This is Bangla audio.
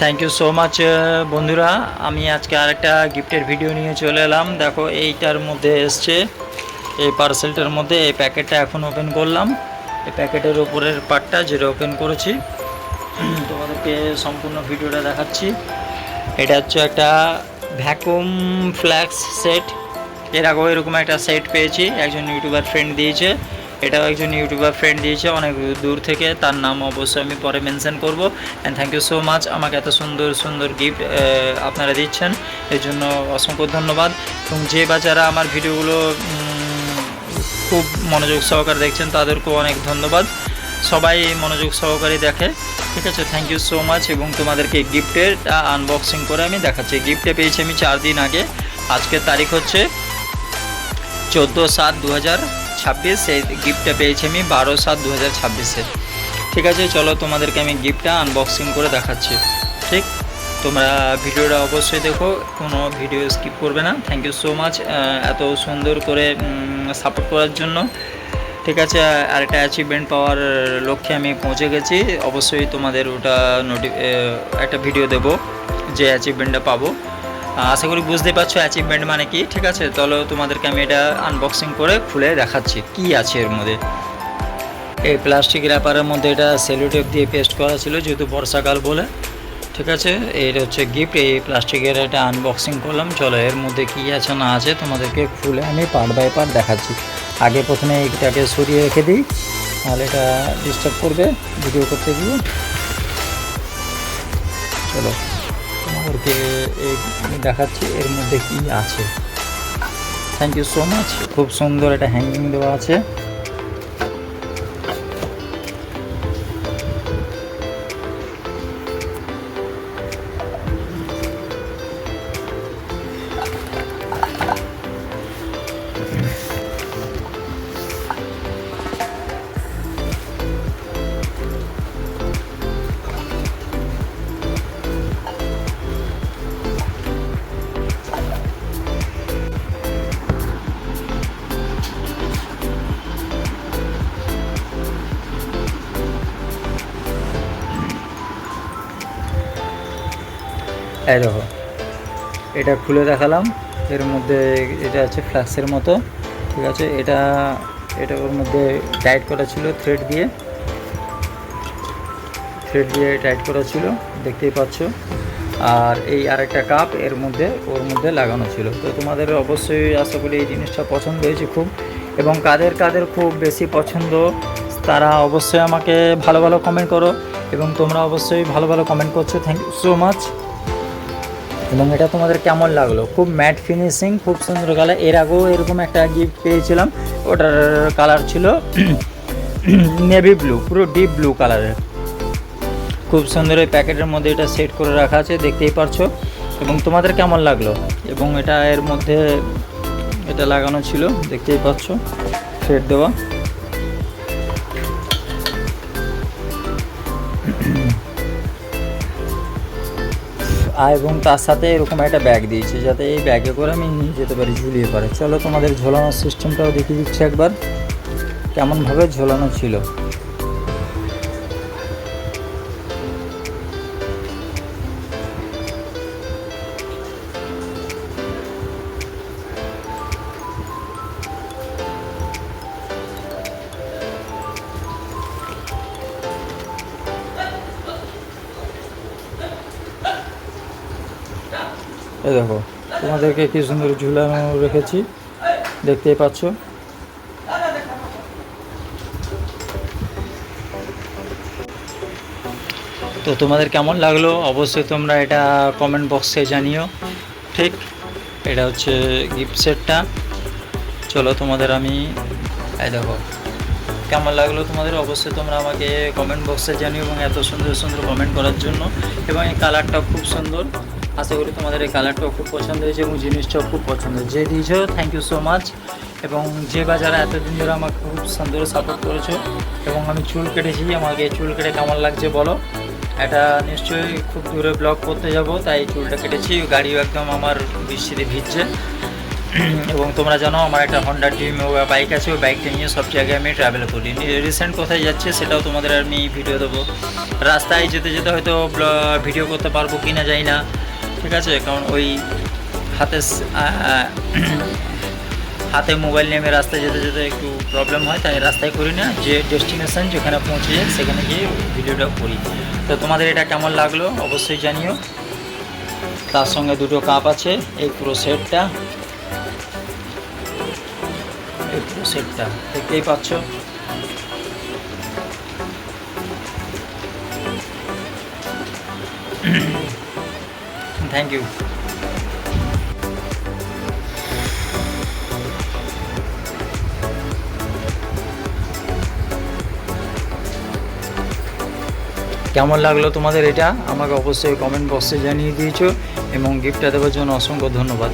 থ্যাংক ইউ সো মাচ বন্ধুরা। আমি আজকে আরেকটা গিফটের ভিডিও নিয়ে চলে এলাম। দেখো এইটার মধ্যে এসছে, এই পার্সেলটার মধ্যে এই প্যাকেটটা এখন ওপেন করলাম। এই প্যাকেটের ওপরের পার্টটা যেটা ওপেন করেছি তোমাদেরকে সম্পূর্ণ ভিডিওটা দেখাচ্ছি। এটা হচ্ছে একটা ভ্যাকুম ফ্ল্যাক্স সেট। এর আগেও এরকম একটা সেট পেয়েছি, একজন ইউটিউবার ফ্রেন্ড দিয়েছে। এটাও একজন ইউটিউবার ফ্রেন্ড দিয়েছে অনেক দূর থেকে, তার নাম অবশ্যই আমি পরে মেনশন করব। And thank you so much, আমাকে এত সুন্দর সুন্দর গিফট আপনারা দিচ্ছেন, এর জন্য অসংখ্য ধন্যবাদ। এবং যে বাচ্চারা আমার ভিডিওগুলো খুব মনোযোগ সহকারে দেখছেন তাদেরকেও অনেক ধন্যবাদ। সবাই মনোযোগ সহকারে দেখে, ঠিক আছে। Thank you so much. এবং তোমাদেরকে গিফটের আনবক্সিং করে আমি দেখাচ্ছি। গিফটে পেয়েছি আমি 4 দিন আগে। আজকের তারিখ হচ্ছে 14/7/2026। এই গিফটটা পেয়েছি আমি 12/7/2026-এ। ঠিক আছে, চলো তোমাদেরকে আমি গিফটটা আনবক্সিং করে দেখাচ্ছি। ঠিক, তোমরা ভিডিওটা অবশ্যই দেখো, কোনো ভিডিও স্কিপ করবে না। থ্যাংক ইউ সো মাচ এত সুন্দর করে সাপোর্ট করার জন্য। ঠিক আছে, আরেকটা অ্যাচিভমেন্ট পাওয়ার লক্ষ্যে আমি পৌঁছে গেছি। অবশ্যই তোমাদের ওটা একটা ভিডিও দেবো যে অ্যাচিভমেন্টটা পাবো। আশা করি বুঝতে পারছো অ্যাচিভমেন্ট মানে কি। ঠিক আছে, তাহলে তোমাদেরকে আমি এটা আনবক্সিং করে খুলে দেখাচ্ছি কি আছে এর মধ্যে। এই প্লাস্টিক র্যাপারের মধ্যে এটা সেলোটেপ দিয়ে পেস্ট করা ছিল, যেহেতু বর্ষাকাল বলে। ঠিক আছে, এটা হচ্ছে গিফট। এই প্লাস্টিকের এটা আনবক্সিং করলাম। চলো এর মধ্যে কী আছে না আছে তোমাদেরকে খুলে আমি পার্ট বাই পার্ট দেখাচ্ছি। আগে প্রথমে এইটাকে সরিয়ে রেখে দিই, তাহলে এটা ডিস্টার্ব করবে ভিডিও করতে গিয়ে। চলো তোমাদেরকে এই দেখাচ্ছি এর মধ্যে কী আছে। Thank you so much. খুব সুন্দর এটা হ্যাঙ্গিং দেওয়া আছে। এই দেখো, এটা খুলে দেখালাম। এর মধ্যে এটা আছে ফ্ল্যাক্সের মতো। ঠিক আছে, এটা ওর মধ্যে টাইট করা ছিল থ্রেড দিয়ে টাইট করা ছিল, দেখতেই পাচ্ছ। আর এই আরেকটা কাপ ওর মধ্যে লাগানো ছিল। তো তোমাদের অবশ্যই আশা করি এই জিনিসটা পছন্দ হয়েছে খুব। এবং কাদের খুব বেশি পছন্দ তারা অবশ্যই আমাকে ভালো ভালো কমেন্ট করো। এবং তোমরা অবশ্যই ভালো ভালো কমেন্ট করছো, থ্যাংক ইউ সো মাচ। এবং এটা তোমাদের কেমন লাগলো? খুব ম্যাট ফিনিশিং, খুব সুন্দর কালার। এর আগেও এরকম একটা গিফট পেয়েছিলাম, ওটার কালার ছিল নেভি ব্লু, পুরো ডিপ ব্লু কালারের। খুব সুন্দর এই প্যাকেটের মধ্যে এটা সেট করে রাখা আছে, দেখতেই পারছো। এবং তোমাদের কেমন লাগলো? এবং এটা এর মধ্যে এটা লাগানো ছিল, দেখতেই পাচ্ছ, সেট দেওয়া। এবং তার সাথে এরকম একটা ব্যাগ দিয়েছে, যাতে এই ব্যাগে করে আমি নিয়ে যেতে পারি, ঝুলিয়ে পারে। চলো তোমাদের ঝোলানোর সিস্টেমটাও দেখিয়ে দিচ্ছি একবার, কেমনভাবে ঝোলানো ছিল। এই দেখো, তোমাদেরকে কি সুন্দর ঝুলানো রেখেছি, দেখতেই পাচ্ছ। তো তোমাদের কেমন লাগলো অবশ্যই তোমরা এটা কমেন্ট বক্সে জানিও। ঠিক, এটা হচ্ছে গিফট সেটটা। চলো তোমাদের আমি এই দেখো কেমন লাগলো তোমাদের অবশ্যই তোমরা আমাকে কমেন্ট বক্সে জানিও। এবং এত সুন্দর সুন্দর কমেন্ট করার জন্য। এবং এই কালারটাও খুব সুন্দর, আশা করি তোমাদের এই কালারটাও খুব পছন্দ হয়েছে এবং জিনিসটাও খুব পছন্দ। যে দিয়েছো থ্যাংক ইউ সো মাচ। এবং যে বাজারে এতদিন ধরে আমাকে খুব সুন্দর সাপোর্ট করেছো। এবং আমি চুল কেটেছি, আমাকে চুল কেটে কেমন লাগছে বলো। এটা নিশ্চয়ই খুব দূরে ব্লগ করতে যাব, তাই চুলটা কেটেছি। গাড়িও একদম আমার বৃষ্টিতে ভিজছে। এবং তোমরা জানো আমার একটা হন্ডা ড্রিম বাইক আছে, ওই বাইকটা নিয়ে সব জায়গায় আমি ট্রাভেল করি। রিসেন্ট কোথায় যাচ্ছে সেটাও তোমাদের আমি ভিডিও দেবো। রাস্তায় যেতে যেতে হয়তো ভিডিও করতে পারবো কি না জানি না, ঠিক আছে, কারণ ওই হাতে হাতে মোবাইল নিয়ে আমি রাস্তায় যেতে যেতে একটু প্রবলেম হয়, তাই রাস্তায় করি না, যে ডেস্টিনেশন যেখানে পৌঁছে যাই সেখানে গিয়ে ভিডিওটা করি। তো তোমাদের এটা কেমন লাগলো অবশ্যই জানিও। তার সঙ্গে দুটো কাপ আছে, এই পুরো সেটটা, এই পুরো সেটটা দেখতেই পাচ্ছ। Thank you. কেমন লাগলো তোমাদের এটা আমাকে অবশ্যই কমেন্ট বক্সে জানিয়ে দিয়েছো, এবং গিফটটা দেওয়ার জন্য অসংখ্য ধন্যবাদ।